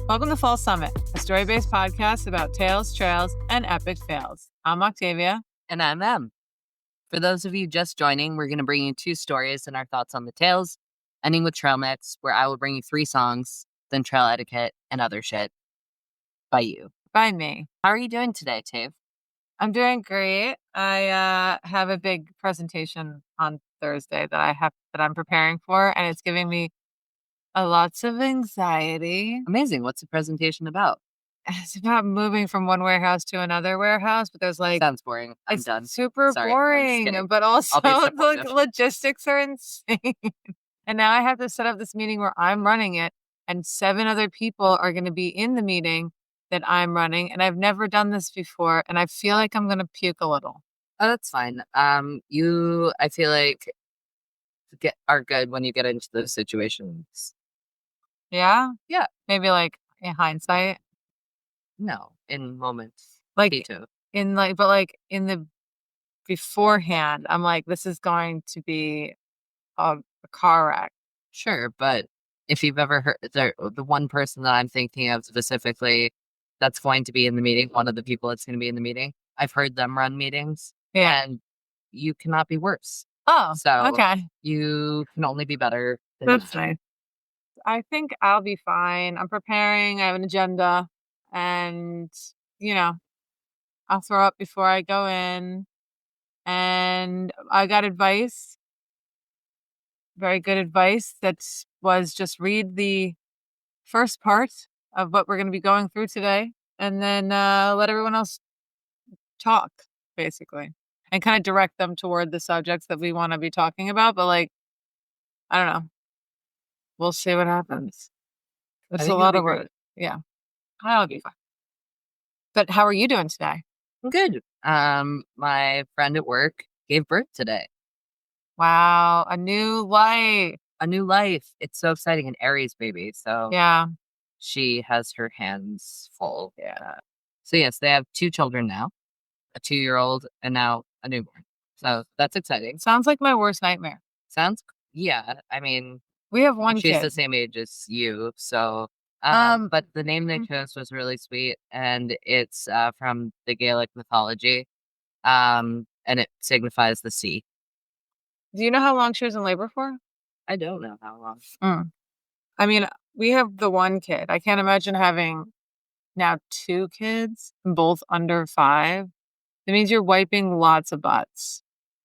Welcome to Fall Summit, a story-based podcast about tales, trails, and epic fails. I'm Octavia. And I'm Em. For those of you just joining, we're going to bring you 2 stories and our thoughts on the tales, ending with trail mix, where I will bring you 3 songs, then trail etiquette and other shit by you. By me. How are you doing today, Tave? I'm doing great. I have a big presentation on Thursday that I'm preparing for, and it's giving me lots of anxiety. Amazing. What's the presentation about? It's about moving from one warehouse to another warehouse, but there's like... Sounds boring. I'm it's done. super Sorry, boring, but also the logistics are insane. And now I have to set up this meeting where I'm running it, and 7 other people are going to be in the meeting that I'm running, and I've never done this before, and I feel like I'm going to puke a little. Oh, that's fine. I feel like are good when you get into those situations. Yeah? Yeah. Maybe like in hindsight. No, in moments. But in the beforehand, I'm like, this is going to be a car wreck. Sure, but if you've ever heard the one person that I'm thinking of specifically that's going to be in the meeting, one of the people that's going to be in the meeting, I've heard them run meetings. Yeah. And you cannot be worse. Oh, so okay. You can only be better. That's nice. I think I'll be fine. I'm preparing. I have an agenda, and I'll throw up before I go in. And I got advice, very good advice, that was just read the first part of what we're going to be going through today, and then let everyone else talk, basically, and kind of direct them toward the subjects that we want to be talking about. But I don't know. We'll see what happens. It's a lot of work. Yeah. I'll be fine. But how are you doing today? I'm good. My friend at work gave birth today. Wow. A new life. A new life. It's so exciting. An Aries baby. So yeah, she has her hands full. Yeah. So yes, they have 2 children now, a 2-year-old and now a newborn. So that's exciting. Sounds like my worst nightmare. Yeah. I mean, we have one she's kid. the same age as you. So, but the name they chose was really sweet, and it's from the Gaelic mythology, and it signifies the sea. Do you know how long she was in labor for? I don't know how long. I mean, we have the one kid. I can't imagine having now 2 kids, both under 5. It means you're wiping lots of butts.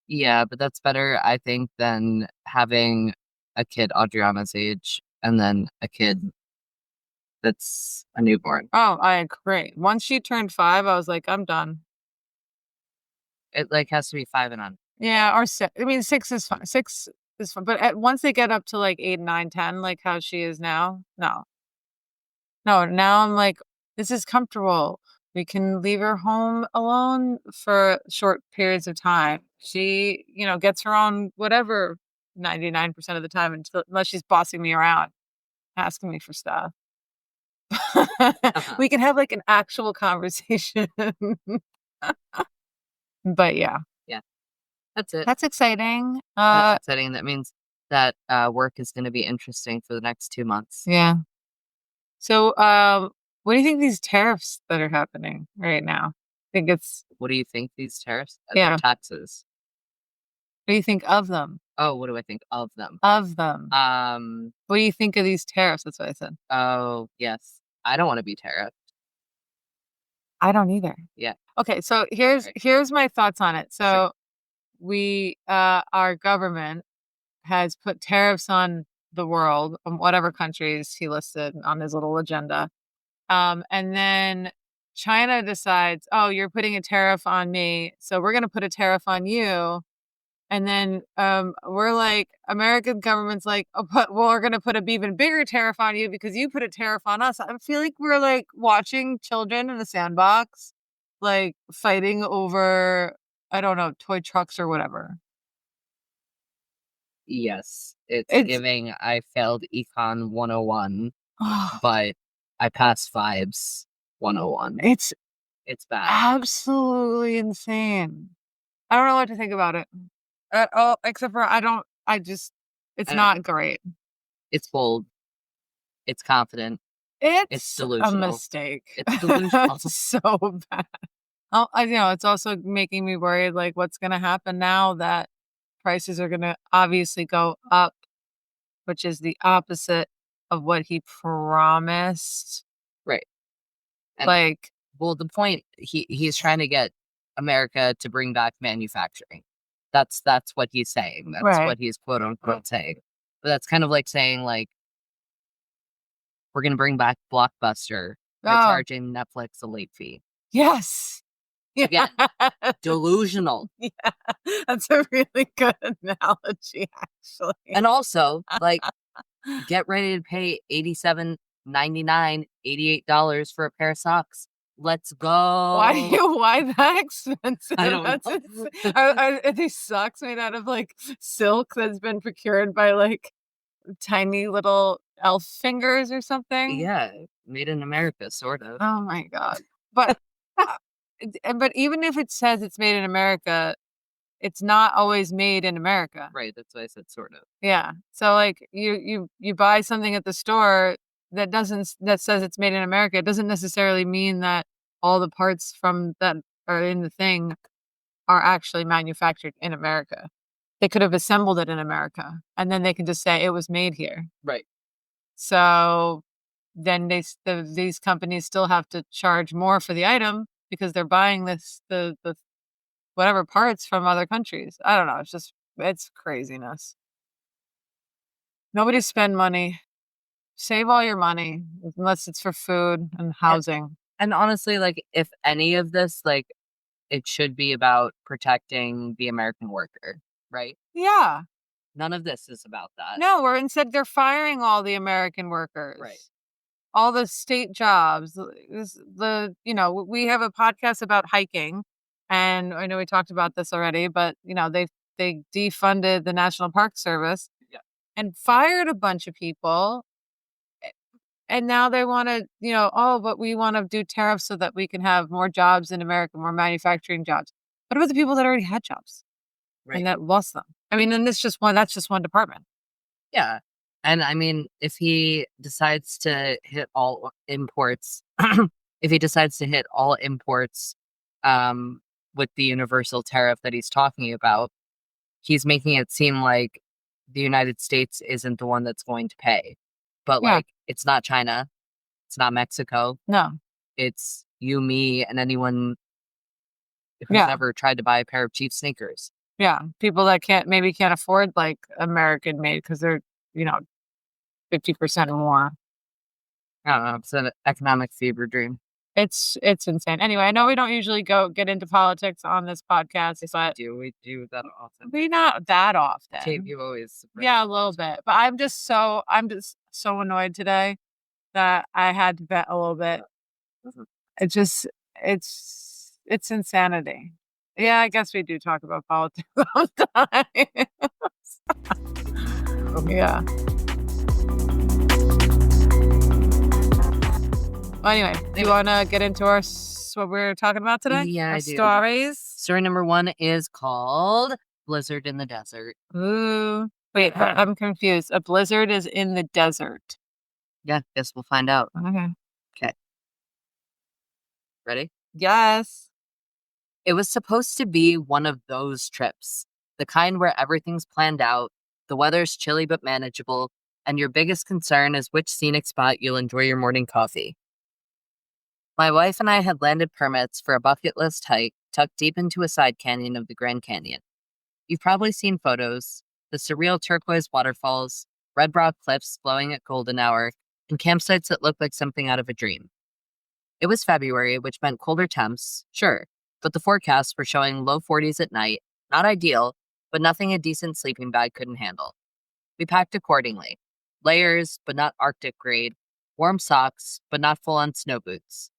Yeah, but that's better, I think, than having a kid Adriana's age and then a kid that's a newborn. Oh, I agree. Once she turned 5, I was like, I'm done. It has to be 5 and on. Yeah, or 6. I mean, 6 is fine. 6 is fine. But once they get up to 8, 9, 10, like how she is now, no. Now I'm like, this is comfortable. We can leave her home alone for short periods of time. She, gets her own whatever 99% of the time, unless she's bossing me around, asking me for stuff. We can have an actual conversation. But yeah. Yeah. That's it. That's exciting. That's exciting. That means that work is going to be interesting for the next 2 months. Yeah. So, what do you think these tariffs that are happening right now? What do you think these tariffs? Yeah. Taxes. What do you think of them? Oh, what do I think of them? What do you think of these tariffs? That's what I said. Oh, yes. I don't want to be tariffed. I don't either. Yeah. Okay, so here's my thoughts on it. So we our government has put tariffs on the world, from whatever countries he listed on his little agenda. And then China decides, oh, you're putting a tariff on me, so we're going to put a tariff on you. And then we're like, American government's like, oh, but we're going to put an even bigger tariff on you because you put a tariff on us. I feel like we're watching children in a sandbox, fighting over, I don't know, toy trucks or whatever. Yes, it's giving I failed Econ 101, but I passed Vibes 101. It's bad. Absolutely insane. I don't know what to think about it at all, except for it's not great. It's bold. It's confident. It's It's a delusional. mistake. It's delusional. It's so bad. It's also making me worried, like, what's gonna happen now that prices are gonna obviously go up, which is the opposite of what he promised. Right. And Like, well, the point he's trying to get America to bring back manufacturing. That's what he's saying. That's right. what he's quote unquote saying. But that's kind of like saying like we're gonna bring back Blockbuster by Oh, charging Netflix a late fee. yes. Yeah. Again, delusional. Yeah. That's a really good analogy, actually. And also, like, get ready to pay $87.99, $88 for a pair of socks. Let's Why go. why that expensive? I don't That's know. are these socks made out of, like, silk that's been procured by, like, tiny little elf fingers or something? Yeah, made in America, sort of. Oh my god. But, uh, but even if it says it's made in America, it's not always made in America. Right, that's why I said sort of. Yeah. So, like, you buy something at the store that says it's made in America, it doesn't necessarily mean that all the parts from that are in the thing are actually manufactured in America. They could have assembled it in America, and then they can just say it was made here. Right. So then these companies still have to charge more for the item because they're buying the whatever parts from other countries. I don't know. It's craziness. Nobody spend money. Save all your money unless it's for food and And, housing. and honestly, like, if any of this, like, it should be about protecting the American worker, right? Yeah. None of this is about that. No, or instead they're firing all the American workers. Right. All the state jobs. We have a podcast about hiking, and I know we talked about this already, but they defunded the National Park Service Yeah. and fired a bunch of people. And now they want to, oh, but we want to do tariffs so that we can have more jobs in America, more manufacturing jobs. What about the people that already had jobs Right. and that lost them? I mean, and that's just one department. Yeah. And I mean, if he decides to hit all imports, if he decides to hit all imports with the universal tariff that he's talking about, he's making it seem like the United States isn't the one that's going to pay. But Yeah. like, it's not China, it's not Mexico, No. it's you, me, and anyone who's Yeah. ever tried to buy a pair of cheap sneakers. Yeah. People that can't afford like American made because they're, 50% more. I don't know. It's an economic fever dream. It's insane. Anyway, I know we don't usually get into politics on this podcast, but We do that often. we not that often. Kate, you always Yeah, a little bit. But I'm just so annoyed today that I had to vent a little bit. It's insanity. Yeah, I guess we do talk about politics all the time. Yeah. Well, anyway, do you want to get into what we're talking about today? Yeah, Our I do. stories. Story number 1 is called Blizzard in the Desert. Ooh. Wait, I'm confused. A blizzard is in the desert. Yeah, guess we'll find out. Okay. Okay. Ready? Yes. It was supposed to be one of those trips, the kind where everything's planned out, the weather's chilly but manageable, and your biggest concern is which scenic spot you'll enjoy your morning coffee. My wife and I had landed permits for a bucket list hike tucked deep into a side canyon of the Grand Canyon. You've probably seen photos, the surreal turquoise waterfalls, red rock cliffs glowing at golden hour, and campsites that look like something out of a dream. It was February, which meant colder temps, sure, but the forecasts were showing low 40s at night, not ideal, but nothing a decent sleeping bag couldn't handle. We packed accordingly. Layers, but not Arctic grade, warm socks, but not full-on snow boots.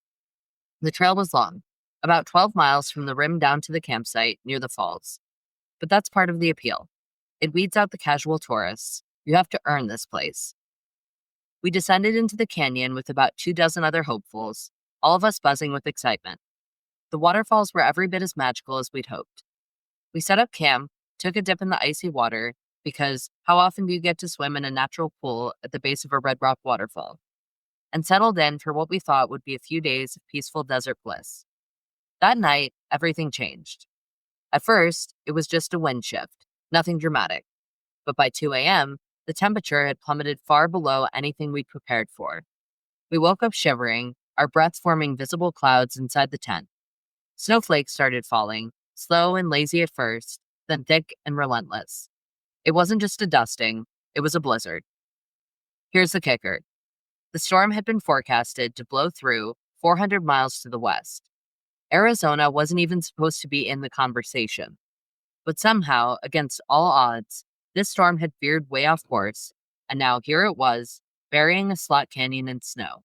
The trail was long, about 12 miles from the rim down to the campsite near the falls. But that's part of the appeal. It weeds out the casual tourists. You have to earn this place. We descended into the canyon with about 24 other hopefuls, all of us buzzing with excitement. The waterfalls were every bit as magical as we'd hoped. We set up camp, took a dip in the icy water, because how often do you get to swim in a natural pool at the base of a red rock waterfall? and settled in for what we thought would be a few days of peaceful desert bliss. That night, everything changed. At first, it was just a wind shift, nothing dramatic. But by 2 a.m., the temperature had plummeted far below anything we'd prepared for. We woke up shivering, our breath forming visible clouds inside the tent. Snowflakes started falling, slow and lazy at first, then thick and relentless. It wasn't just a dusting, it was a blizzard. Here's the kicker. The storm had been forecasted to blow through 400 miles to the west. Arizona wasn't even supposed to be in the conversation. But somehow, against all odds, this storm had veered way off course, and now here it was, burying a slot canyon in snow.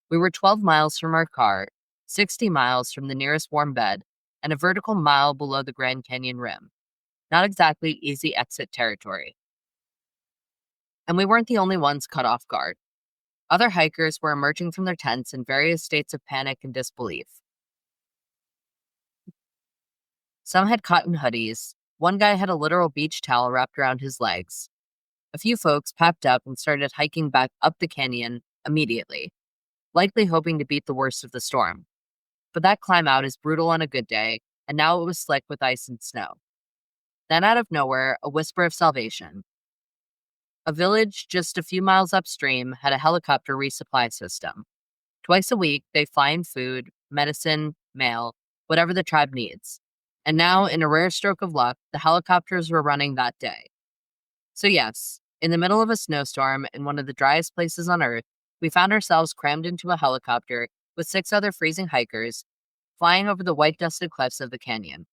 We were 12 miles from our car, 60 miles from the nearest warm bed, and a vertical mile below the Grand Canyon rim. Not exactly easy exit territory. And we weren't the only ones caught off guard. Other hikers were emerging from their tents in various states of panic and disbelief. Some had cotton hoodies. One guy had a literal beach towel wrapped around his legs. A few folks packed up and started hiking back up the canyon immediately, likely hoping to beat the worst of the storm. But that climb out is brutal on a good day, and now it was slick with ice and snow. Then out of nowhere, a whisper of salvation. A village just a few miles upstream had a helicopter resupply system. Twice a week, they fly in food, medicine, mail, whatever the tribe needs. And now, in a rare stroke of luck, the helicopters were running that day. So yes, in the middle of a snowstorm in one of the driest places on Earth, we found ourselves crammed into a helicopter with 6 other freezing hikers, flying over the white-dusted cliffs of the canyon.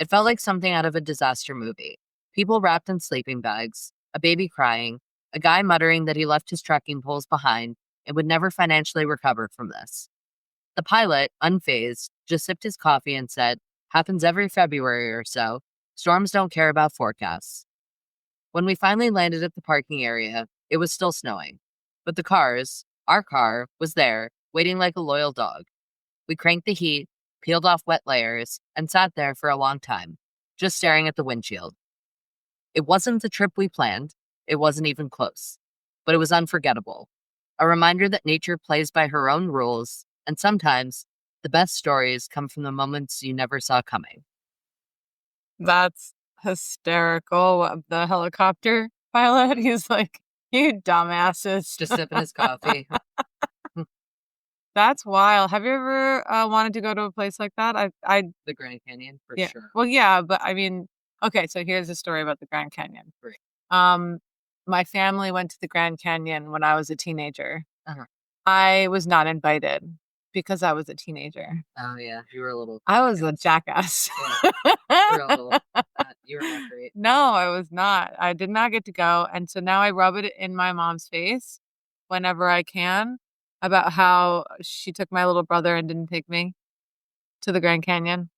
It felt like something out of a disaster movie. People wrapped in sleeping bags, a baby crying, a guy muttering that he left his trekking poles behind and would never financially recover from this. The pilot, unfazed, just sipped his coffee and said, "Happens every February or so. Storms don't care about forecasts." When we finally landed at the parking area, it was still snowing. But our car, was there, waiting like a loyal dog. We cranked the heat, peeled off wet layers, and sat there for a long time, just staring at the windshield. It wasn't the trip we planned. It wasn't even close. But it was unforgettable. A reminder that nature plays by her own rules, and sometimes the best stories come from the moments you never saw coming. That's hysterical. The helicopter pilot, he's like, "You dumbasses." Just sipping his coffee. That's wild. Have you ever wanted to go to a place like that? The Grand Canyon, for Yeah. sure. Well, yeah, but I mean, okay, so here's a story about the Grand Canyon. Great. My family went to the Grand Canyon when I was a teenager. Uh-huh. I was not invited because I was a teenager. Oh, yeah. You were a little... I was a jackass. You were not great. No, I was not. I did not get to go. And so now I rub it in my mom's face whenever I can about how she took my little brother and didn't take me to the Grand Canyon.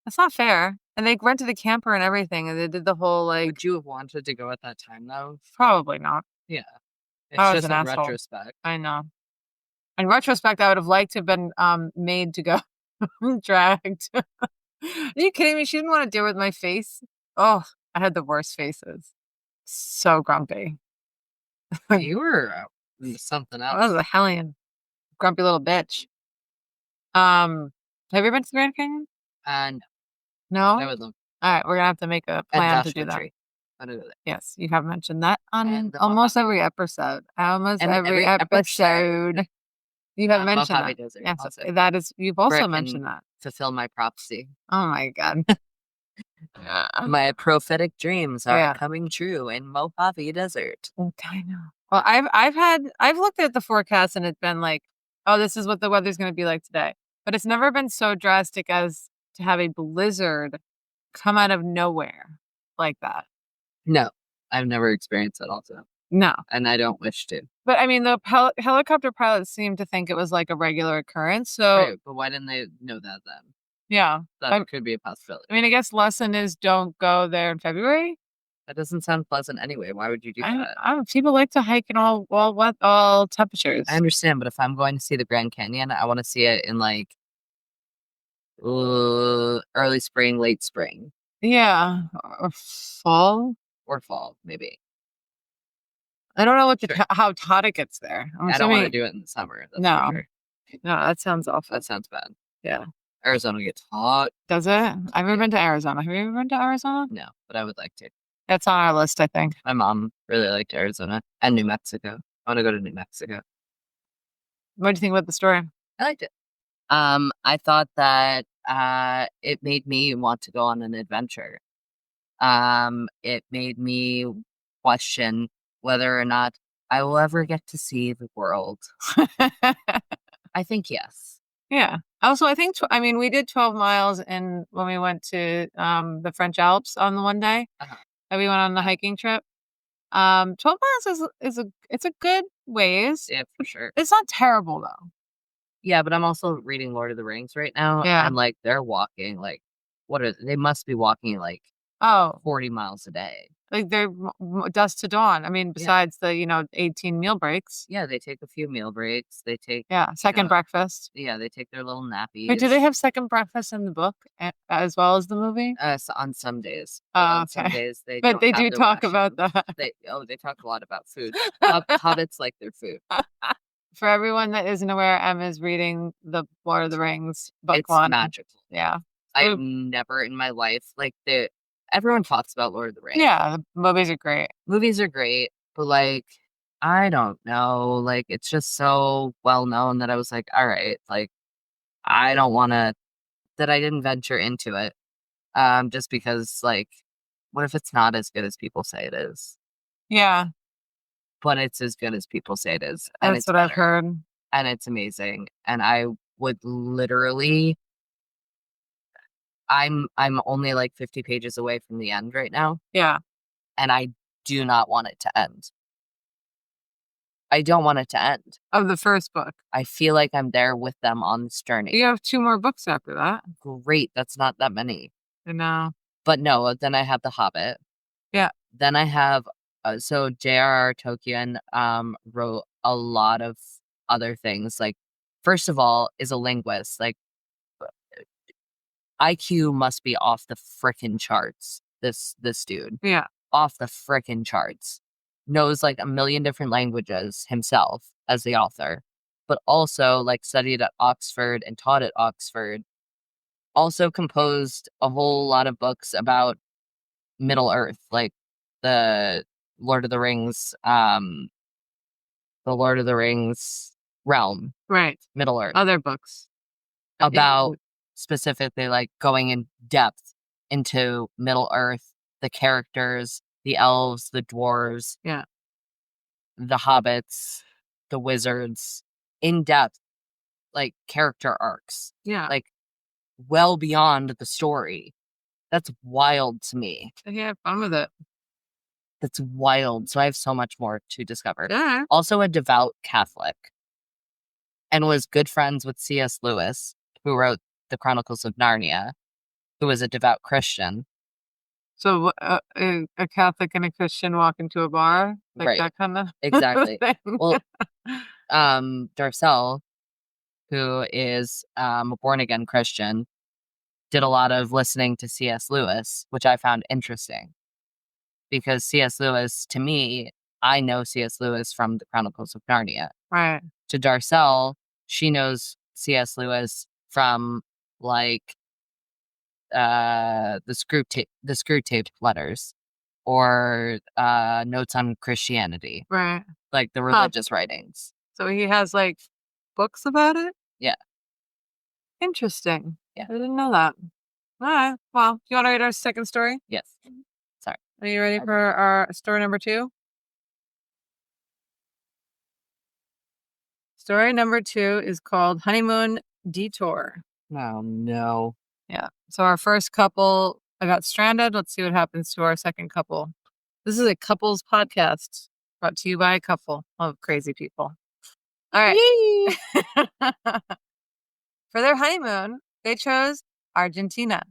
That's not fair. And they rented a camper and everything, and they did the whole, like... Would you have wanted to go at that time, though? Probably not. Yeah. I It's was just an in asshole. retrospect. I know. In retrospect, I would have liked to have been made to go dragged. Are you kidding me? She didn't want to deal with my face. Oh, I had the worst faces. So grumpy. You were something I was else. a hellion. Grumpy little bitch. Have you ever been to the Grand Canyon? And No? I would love... All right, we're going to have to make a plan to do that. Yes, you have mentioned that on almost every episode. Almost every episode. You have mentioned Mojave that. Desert. Yes, Also. that is. You've also Where I mentioned can that. fulfill my prophecy. Oh my god. My prophetic dreams are Yeah. coming true in Mojave Desert. I know. Well, I've looked at the forecast and it's been like, oh, this is what the weather's going to be like today. But it's never been so drastic as to have a blizzard come out of nowhere like that. No, I've never experienced that also. No. And I don't wish to. But I mean, the helicopter pilots seemed to think it was like a regular occurrence. So, Right, but why didn't they know that then? Yeah. That could be a possibility. I mean, I guess lesson is don't go there in February. That doesn't sound pleasant anyway. Why would you do that? People like to hike in all temperatures. I understand, but if I'm going to see the Grand Canyon, I want to see it in like early spring, late spring. Yeah. Or fall. Or fall, maybe. I don't know what Sure. how hot it gets there. I'm I don't want to assuming do it in the summer. That's for no, sure. no, that sounds awful. That sounds bad. Yeah. Arizona gets hot. Does it? I've never been to Arizona. Have you ever been to Arizona? No, but I would like to. That's on our list, I think. My mom really liked Arizona and New Mexico. I want to go to New Mexico. What do you think about the story? I liked it. I thought that it made me want to go on an adventure. It made me question whether or not I will ever get to see the world. I think yes. Yeah. Also, I think I mean we did 12 miles in when we went to the French Alps on the one day Uh-huh. that we went on the hiking trip. 12 miles is a good ways. Yeah, for sure. It's not terrible though. Yeah, but I'm also reading Lord of the Rings right now, Yeah. and like they're walking like they must be walking like Oh, 40 miles a day. like they're dusk to dawn. I mean, Yeah. besides the 18 meal breaks. Yeah, they take a few meal breaks. They take Yeah, second breakfast. yeah, they take their little nappies. Wait, do they have second breakfast in the book as well as the movie? On some days. On some Okay. days they But don't they have do their talk about rations. that. They talk a lot about food. Hobbits like their food. For everyone that isn't aware, Em is reading the Lord of the Rings book It's one. magical. Yeah. I've never in my life everyone talks about Lord of the Rings. Yeah, the movies are great. Movies are great, but like I don't know, like it's just so well known that I was like, all right, like I don't want to that I didn't venture into it. Just because like what if it's not as good as people say it is? Yeah, But it's as good as people say it is, and that's it's what I've better, heard. and it's amazing, and I would literally I'm only like 50 pages away from the end right now, Yeah. and I do not want it to end. I don't want it to end. Of the first book. I feel like I'm there with them on this journey. You have 2 more books after that. Great, that's not that many. I know. But no, then I have The Hobbit. Yeah. Then I have so J.R.R. Tolkien wrote a lot of other things. Like first of all, is a linguist. Like IQ must be off the frickin' charts. This dude. Yeah. Off the frickin' charts. Knows like a million different languages himself as the author, but also like studied at Oxford and taught at Oxford. Also composed a whole lot of books about Middle Earth, like the Lord of the Rings, realm, Right. Middle Earth, Other books. about specifically like going in depth into Middle Earth, the characters, the elves, the dwarves, Yeah. the hobbits, the wizards, in depth, like character arcs, Yeah. like well beyond the story. That's wild to me. Yeah, have fun with it. That's wild. So I have so much more to discover. Yeah. Also a devout Catholic and was good friends with C.S. Lewis, who wrote the Chronicles of Narnia, who was a devout Christian. So a Catholic and a Christian walk into a bar, like Right. that kind of Exactly. thing. Well, Darcel, who is a born again Christian, did a lot of listening to C.S. Lewis, which I found interesting because C.S. Lewis, to me, I know C.S. Lewis from the Chronicles of Narnia. Right. To Darcel, she knows C.S. Lewis from like the screw taped letters or notes on Christianity, Right. like the religious writings. So he has like books about it? Yeah. Interesting. Yeah. I didn't know that. All right. Well, you want to read our second story? Yes. Sorry. Are you ready for our story number 2? Story number 2 is called Honeymoon Detour. Oh, no. Yeah. So our first couple got stranded. Let's see what happens to our second couple. This is a couples podcast brought to you by a couple of crazy people. All right. For their honeymoon, they chose Argentina.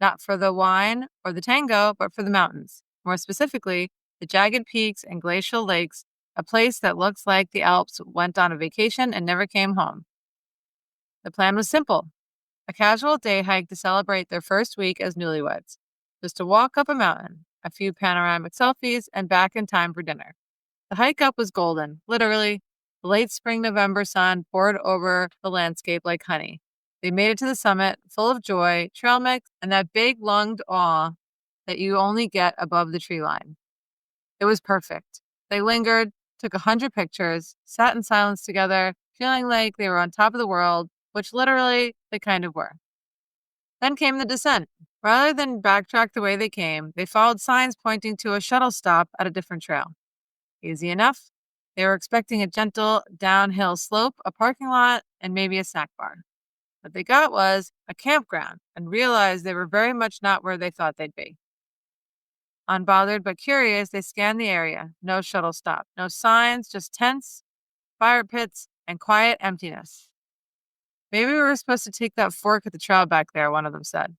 Not for the wine or the tango, but for the mountains. More specifically, the jagged peaks and glacial lakes, a place that looks like the Alps went on a vacation and never came home. The plan was simple. A casual day hike to celebrate their first week as newlyweds. Just to walk up a mountain, a few panoramic selfies, and back in time for dinner. The hike up was golden, literally. The late spring November sun poured over the landscape like honey. They made it to the summit, full of joy, trail mix, and that big lunged awe that you only get above the tree line. It was perfect. They lingered, took 100 pictures, sat in silence together, feeling like they were on top of the world, which literally they kind of were. Then came the descent. Rather than backtrack the way they came, they followed signs pointing to a shuttle stop at a different trail. Easy enough. They were expecting a gentle downhill slope, a parking lot, and maybe a snack bar. What they got was a campground and realized they were very much not where they thought they'd be. Unbothered but curious, they scanned the area. No shuttle stop, no signs, just tents, fire pits, and quiet emptiness. Maybe we were supposed to take that fork at the trail back there, one of them said.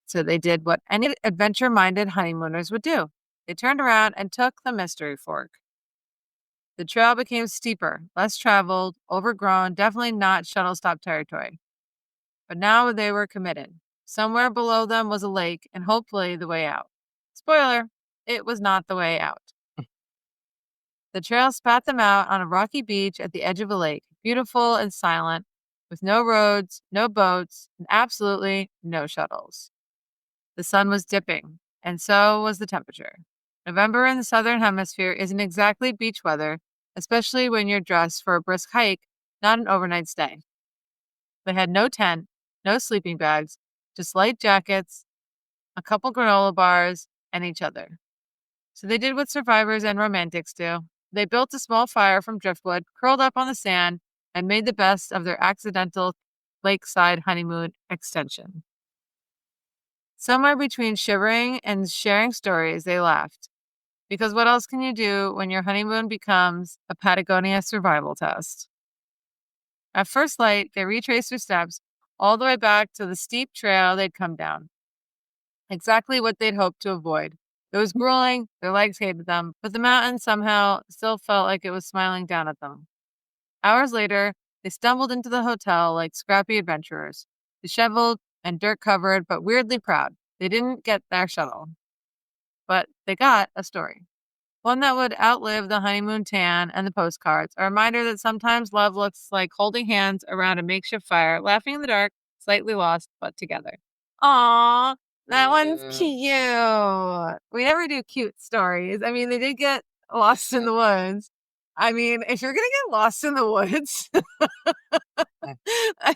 So they did what any adventure-minded honeymooners would do. They turned around and took the mystery fork. The trail became steeper, less traveled, overgrown, definitely not shuttle stop territory. But now they were committed. Somewhere below them was a lake and hopefully the way out. Spoiler, it was not the way out. The trail spat them out on a rocky beach at the edge of a lake, beautiful and silent, with no roads, no boats, and absolutely no shuttles. The sun was dipping, and so was the temperature. November in the southern hemisphere isn't exactly beach weather, especially when you're dressed for a brisk hike, not an overnight stay. They had no tent, no sleeping bags, just light jackets, a couple granola bars, and each other. So they did what survivors and romantics do. They built a small fire from driftwood, curled up on the sand, and made the best of their accidental lakeside honeymoon extension. Somewhere between shivering and sharing stories, they laughed. Because what else can you do when your honeymoon becomes a Patagonia survival test? At first light, they retraced their steps all the way back to the steep trail they'd come down. Exactly what they'd hoped to avoid. It was grueling, their legs hated them, but the mountain somehow still felt like it was smiling down at them. Hours later, they stumbled into the hotel like scrappy adventurers, disheveled and dirt-covered, but weirdly proud. They didn't get their shuttle, but they got a story. One that would outlive the honeymoon tan and the postcards, a reminder that sometimes love looks like holding hands around a makeshift fire, laughing in the dark, slightly lost, but together. Aww, that one's cute. We never do cute stories. I mean, they did get lost in the woods. I mean, if you're going to get lost in the woods,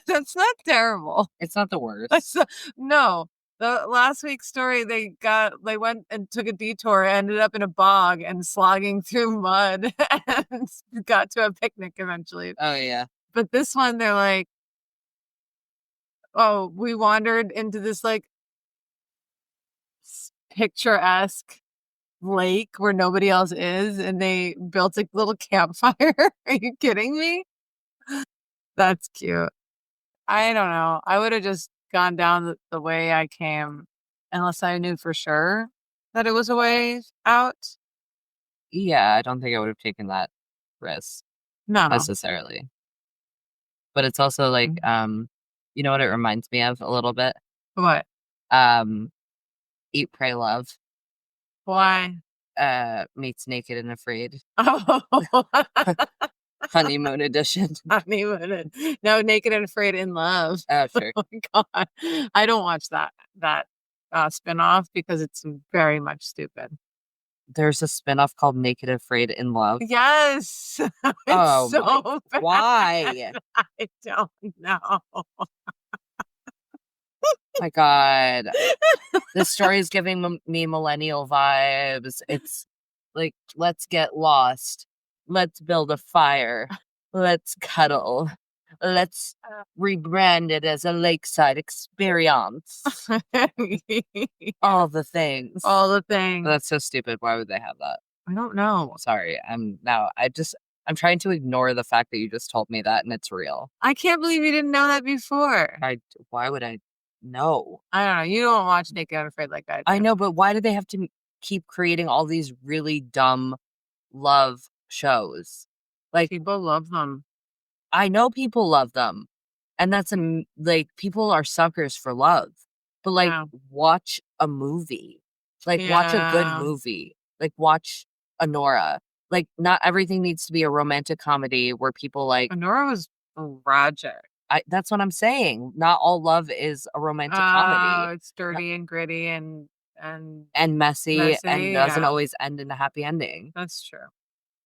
that's not terrible. It's not the worst. No. The last week's story, they went and took a detour, ended up in a bog and slogging through mud and got to a picnic eventually. Oh, yeah. But this one, they're like, oh, we wandered into this like picturesque lake where nobody else is, and they built a little campfire. Are you kidding me? That's cute. I don't know. I would have just gone down the way I came unless I knew for sure that it was a way out. Yeah, I don't think I would have taken that risk No. necessarily. But it's also like, you know what it reminds me of a little bit? What? Eat, Pray, Love. Why? Meets Naked and Afraid. Oh. Honeymoon edition. Honeymoon. No, Naked and Afraid in Love. Oh, sure. Oh my God. I don't watch that spinoff because it's very much stupid. There's a spinoff called Naked and Afraid in Love. Yes. It's so bad. Why? I don't know. My God. This story is giving me millennial vibes. It's like, let's get lost. Let's build a fire. Let's cuddle. Let's rebrand it as a lakeside experience. All the things. All the things. That's so stupid. Why would they have that? I don't know. Sorry. I'm trying to ignore the fact that you just told me that and it's real. I can't believe you didn't know that before. Why would I know? I don't know. You don't watch Naked and Afraid like I do. I know, but why do they have to keep creating all these really dumb love shows? Like, people love them. I know people love them. And that's like, people are suckers for love. But like, watch a movie. Like, watch a good movie. Like, watch Honora. Like, not everything needs to be a romantic comedy where people like. Honora was tragic. That's what I'm saying. Not all love is a romantic comedy. It's dirty and gritty and messy and doesn't yeah. always end in a happy ending. That's true.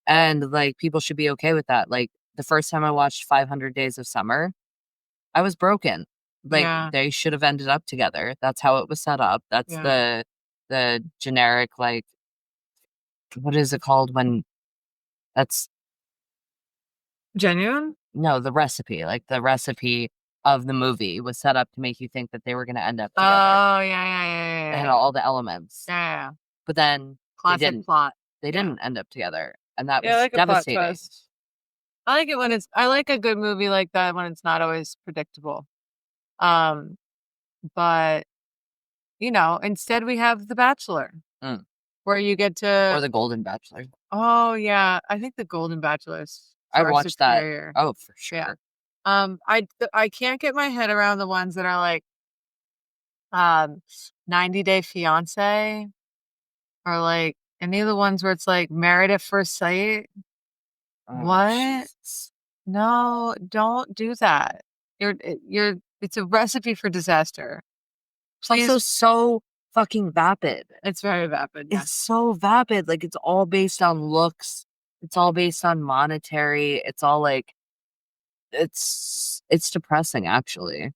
And like people should be okay with that. Like the first time I watched 500 Days of Summer, I was broken. Like they should have ended up together. That's how it was set up. That's the generic, like, what is it called when that's genuine? No, the recipe. Like the recipe of the movie was set up to make you think that they were going to end up together. Oh, yeah. It had all the elements. Yeah. But then classic plot. They didn't end up together. And that was like devastating. A plot twist. I like it when I like a good movie like that when it's not always predictable. But instead we have The Bachelor, where you get to, or The Golden Bachelor. Oh yeah, I think The Golden Bachelor is I watched superior. That. Oh, for sure. Yeah. I can't get my head around the ones that are like 90 Day Fiance, or like any of the ones where it's like Married at First Sight. Oh, what? Jesus. No, don't do that. It's a recipe for disaster. Please. Also so fucking vapid. It's very vapid. Yeah. It's so vapid. Like it's all based on looks. It's all based on monetary. It's all like, it's depressing actually.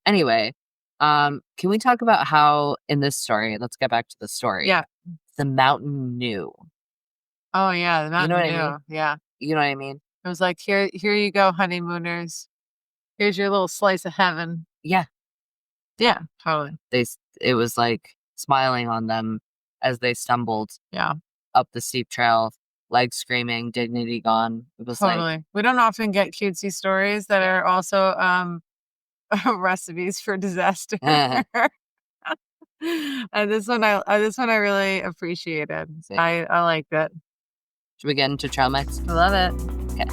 Anyway, can we talk about how in this story, let's get back to the story. Yeah. The mountain knew. Oh yeah. The mountain knew. I mean? Yeah. You know what I mean? It was like, here you go, honeymooners. Here's your little slice of heaven. Yeah. Yeah, totally. It was like smiling on them as they stumbled up the steep trail, legs screaming, dignity gone. It was totally. We don't often get cutesy stories that are also recipes for disaster. And this one I really appreciated. I liked it. Should we get into trail mix? I love it. Okay.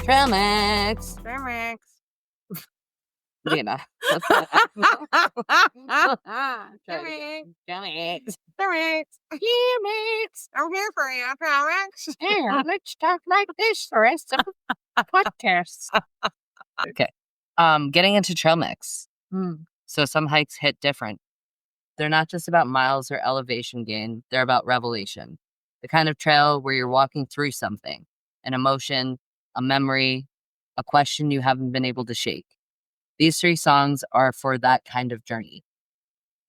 Trail mix. Trail mix. Dina. Trail mix. I'm here for you, trail mix. Here, let's talk like this the rest of the podcast. Okay. Getting into trail mix. So some hikes hit different. They're not just about miles or elevation gain. They're about revelation. The kind of trail where you're walking through something, an emotion, a memory, a question you haven't been able to shake. These 3 songs are for that kind of journey.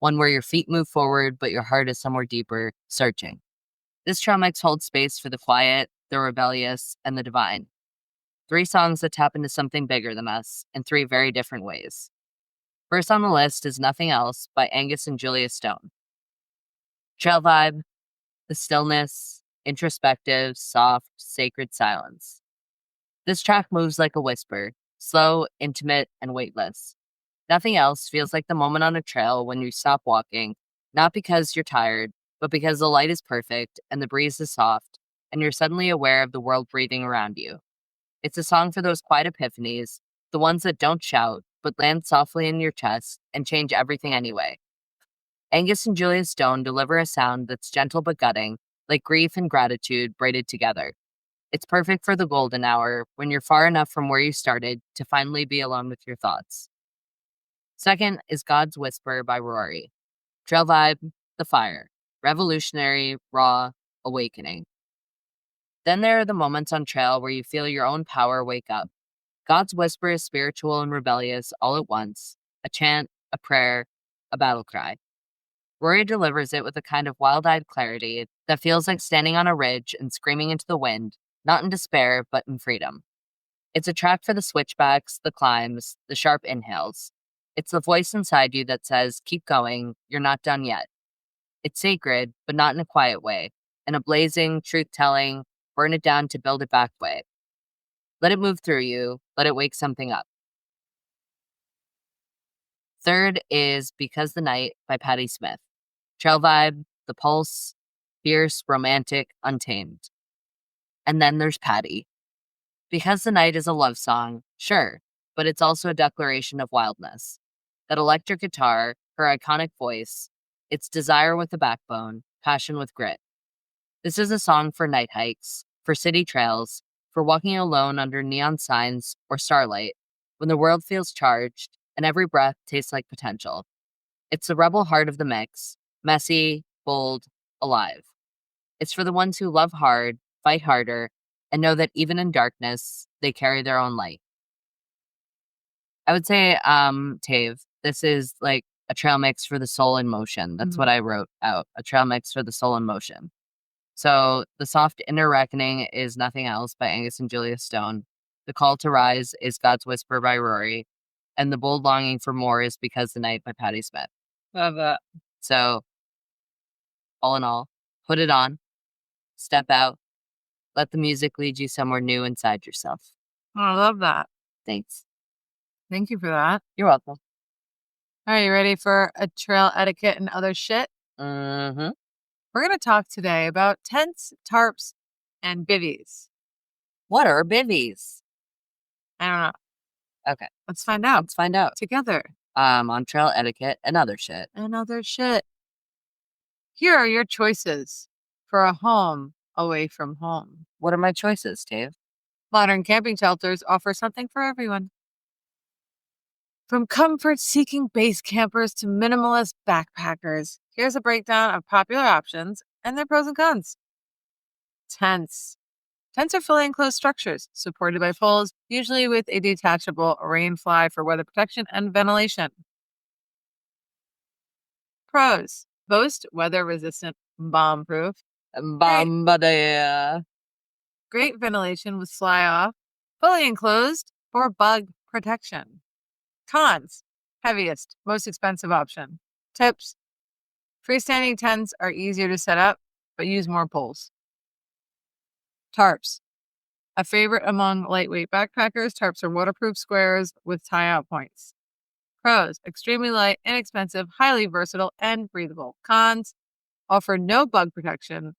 One where your feet move forward, but your heart is somewhere deeper, searching. This trail mix holds space for the quiet, the rebellious, and the divine. 3 songs that tap into something bigger than us in 3 very different ways. First on the list is Nothing Else by Angus and Julia Stone. Trail vibe, the stillness, introspective, soft, sacred silence. This track moves like a whisper, slow, intimate, and weightless. Nothing Else feels like the moment on a trail when you stop walking, not because you're tired, but because the light is perfect and the breeze is soft, and you're suddenly aware of the world breathing around you. It's a song for those quiet epiphanies, the ones that don't shout, but land softly in your chest and change everything anyway. Angus and Julia Stone deliver a sound that's gentle but gutting, like grief and gratitude braided together. It's perfect for the golden hour when you're far enough from where you started to finally be alone with your thoughts. Second is God's Whisper by Rory. Trail vibe, the fire. Revolutionary, raw, awakening. Then there are the moments on trail where you feel your own power wake up. God's Whisper is spiritual and rebellious all at once. A chant, a prayer, a battle cry. Rory delivers it with a kind of wild-eyed clarity that feels like standing on a ridge and screaming into the wind, not in despair, but in freedom. It's a track for the switchbacks, the climbs, the sharp inhales. It's the voice inside you that says, keep going, you're not done yet. It's sacred, but not in a quiet way, in a blazing, truth-telling, burn it down to build it back way. Let it move through you, let it wake something up. Third is Because the Night by Patti Smith. Trail vibe, the pulse, fierce, romantic, untamed. And then there's Patti. Because the Night is a love song, sure, but it's also a declaration of wildness. That electric guitar, her iconic voice, It's desire with a backbone, passion with grit. This is a song for night hikes, for city trails, for walking alone under neon signs or starlight, when the world feels charged and every breath tastes like potential. It's the rebel heart of the mix, messy, bold, alive. It's for the ones who love hard, fight harder, and know that even in darkness, they carry their own light. I would say, Tave, this is like a trail mix for the soul in motion. That's what I wrote out. A trail mix for the soul in motion. So the soft inner reckoning is Nothing Else by Angus and Julia Stone. The call to rise is God's Whisper by Rory. And the bold longing for more is Because the Night by Patti Smith. Love that. So all in all, put it on, step out, let the music lead you somewhere new inside yourself. Oh, I love that. Thanks. Thank you for that. You're welcome. Are you ready for a trail etiquette and other shit? Mm-hmm. We're going to talk today about tents, tarps, and bivvies. What are bivvies? I don't know. Okay. Let's find out. Let's find out. Together. On trail etiquette and other shit. And other shit. Here are your choices for a home away from home. What are my choices, Dave? Modern camping shelters offer something for everyone. From comfort-seeking base campers to minimalist backpackers, here's a breakdown of popular options and their pros and cons. Tents. Tents are fully enclosed structures, supported by poles, usually with a detachable rain fly for weather protection and ventilation. Pros. Boast weather-resistant bomb-proof. Bombadea. Great ventilation with fly-off, fully enclosed for bug protection. Cons. Heaviest, most expensive option. Tips. Freestanding tents are easier to set up, but use more poles. Tarps. A favorite among lightweight backpackers, tarps are waterproof squares with tie-out points. Pros. Extremely light, inexpensive, highly versatile, and breathable. Cons. Offer no bug protection,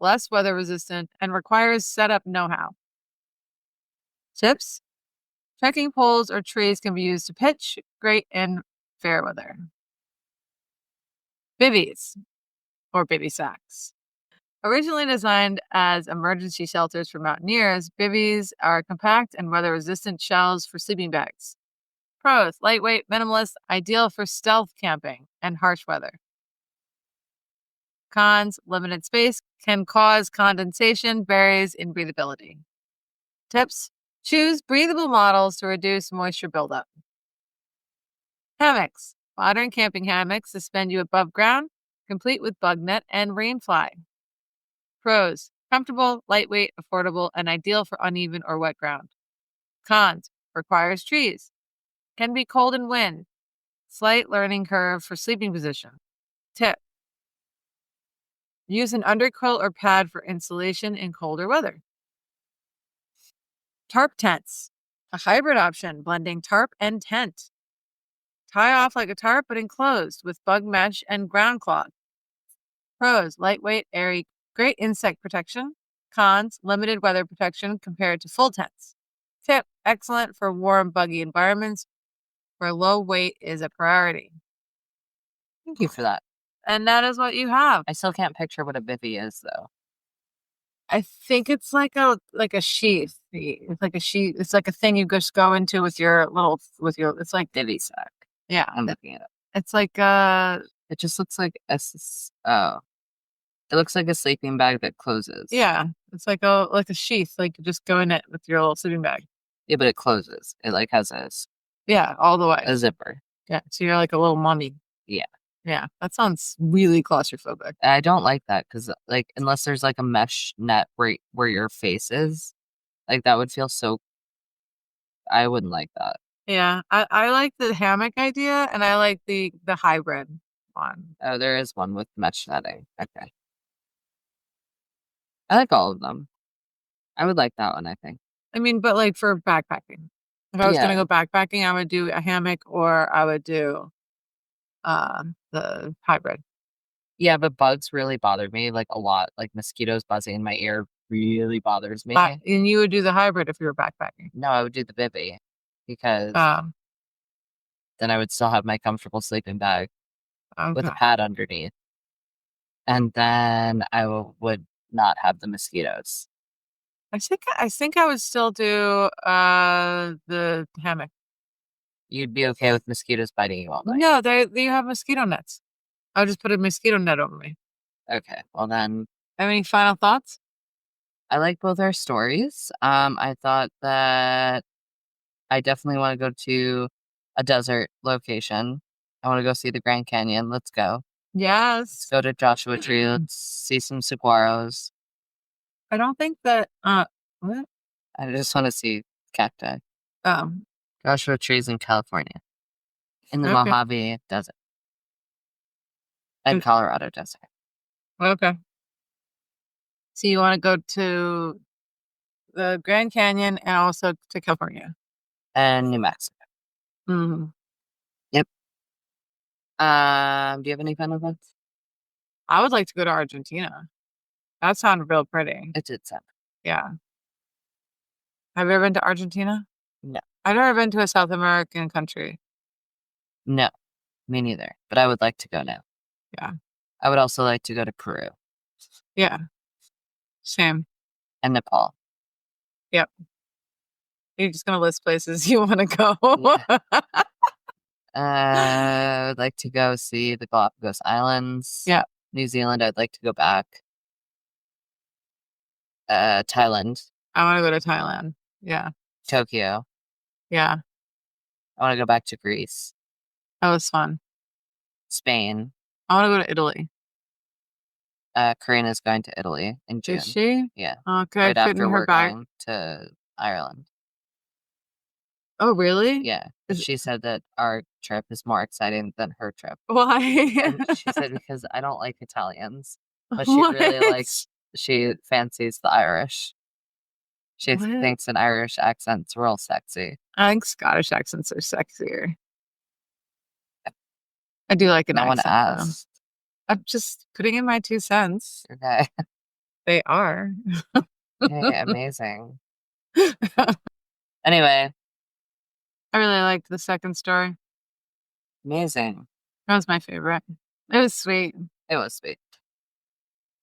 less weather resistant, and requires setup know-how. Tips. Trekking poles or trees can be used to pitch, great in fair weather. Bivvies, or bivvy sacks. Originally designed as emergency shelters for mountaineers, bivvies are compact and weather-resistant shells for sleeping bags. Pros. Lightweight, minimalist, ideal for stealth camping and harsh weather. Cons. Limited space can cause condensation, varies in breathability. Tips. Choose breathable models to reduce moisture buildup. Hammocks. Modern camping hammocks suspend you above ground, complete with bug net and rain fly. Pros. Comfortable, lightweight, affordable, and ideal for uneven or wet ground. Cons. Requires trees. Can be cold and wind. Slight learning curve for sleeping position. Tip. Use an underquilt or pad for insulation in colder weather. Tarp tents. A hybrid option blending tarp and tent. Tie off like a tarp but enclosed with bug mesh and ground cloth. Pros. Lightweight, airy, great insect protection. Cons. Limited weather protection compared to full tents. Tip. Excellent for warm, buggy environments where low weight is a priority. Thank you for that. And that is what you have. I still can't picture what a bivvy is, though. I think it's like a sheath. It's like a sheath. It's like a thing you just go into with your it's like Bivvy sack. Yeah. I'm looking at it. It's like It just looks like it looks like a sleeping bag that closes. Yeah. It's like a sheath. Like you just go in it with your little sleeping bag. Yeah, but it closes. It like has all the way. a zipper. Yeah. So you're like a little mummy. Yeah. Yeah. That sounds really claustrophobic. I don't like that because, like, unless there's like a mesh net where your face is, like that would feel so. I wouldn't like that. Yeah. I like the hammock idea and I like the hybrid one. Oh, there is one with mesh netting. Okay. I like all of them. I would like that one, I think. I mean, but like for backpacking. If I was going to go backpacking, I would do a hammock or I would do the hybrid. Yeah, but bugs really bother me like a lot. Like mosquitoes buzzing in my ear really bothers me. And you would do the hybrid if you were backpacking. No, I would do the bivvy because then I would still have my comfortable sleeping bag. with a Okay. pad underneath. And then I would not have the mosquitoes. I think I would still do the hammock. You'd be okay with mosquitoes biting you all night. No, they have mosquito nets. I'll just put a mosquito net over me. Okay, well then, Have any final thoughts? I like both our stories. I thought that I definitely want to go to a desert location. I want to go see the Grand Canyon. Let's go. Let's Yes. go to Joshua Tree. Let's see some saguaros. I don't think that what? I just want to see cacti. Um, Joshua Trees in California, in the okay. Mojave Desert and Mm, Colorado Desert. okay. So you want to go to the Grand Canyon and also to California. And New Mexico. Hmm. Yep. Do you have any final thoughts? I would like to go to Argentina. That sounded real pretty. It did sound. Yeah. Have you ever been to Argentina? No. I've never been to a South American country. No, me neither. But I would like to go now. Yeah. I would also like to go to Peru Yeah. Same. and Nepal. Yep. You're just gonna list places you want to go. I would like to go see the Galapagos Islands. Yeah. New Zealand, I'd like to go back. Thailand, I want to go to Thailand. Yeah. Tokyo. Yeah. I want to go back to Greece, That was fun. Spain. I want to go to Italy. Karina's going to Italy in June. Is she? Yeah. Okay. Right after Fitting her we're back. going to Ireland. Oh, really? Yeah. Is- She said that our trip is more exciting than her trip. Why? And she said because I don't like Italians, but she What? really likes, she fancies the Irish. She What? thinks an Irish accent's real sexy. I think Scottish accents are sexier. I do like an No one accent, though. asked. I'm just putting in my 2 cents. Okay. They are. Okay, amazing. Anyway, I really liked the second story. amazing. That was my favorite. It was sweet. It was sweet.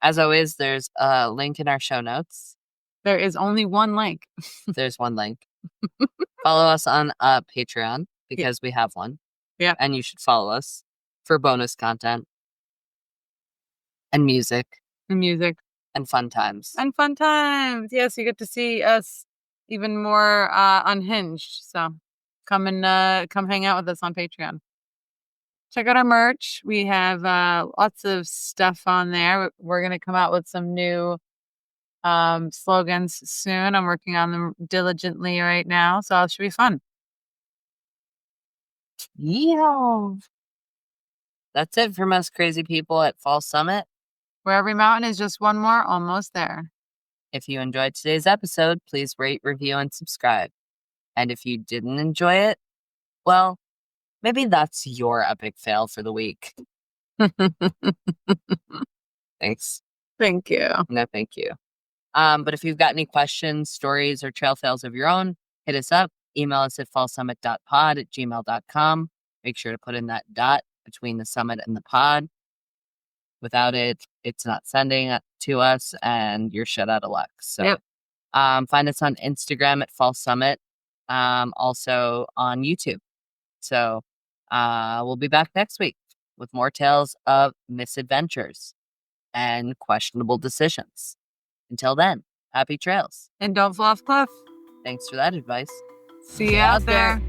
As always, there's a link in our show notes. There is only one link. There's one link. Follow us on Patreon because we have one. Yeah. And you should follow us for bonus content and music The music. and fun times. And fun times. Yes, you get to see us even more unhinged. So come hang out with us on Patreon. Check out our merch. We have lots of stuff on there. We're gonna come out with some new slogans soon. I'm working on them diligently right now, so it should be fun. Yeah. That's it from us crazy people at Fall Summit. Where every mountain is just one more, almost there. If you enjoyed today's episode, please rate, review, and subscribe. And if you didn't enjoy it, well, maybe that's your epic fail for the week. Thanks. Thank you. No, thank you. But if you've got any questions, stories, or trail fails of your own, hit us up. Email us at fallsummit.pod@gmail.com. Make sure to put in that dot between the summit and the pod. Without it, it's not sending it to us, and you're shut out of luck. So, Yep. find us on Instagram at Fall Summit, also on YouTube. So, we'll be back next week with more tales of misadventures and questionable decisions. Until then, happy trails. And don't fall off cliff. Thanks for that advice. See you out there.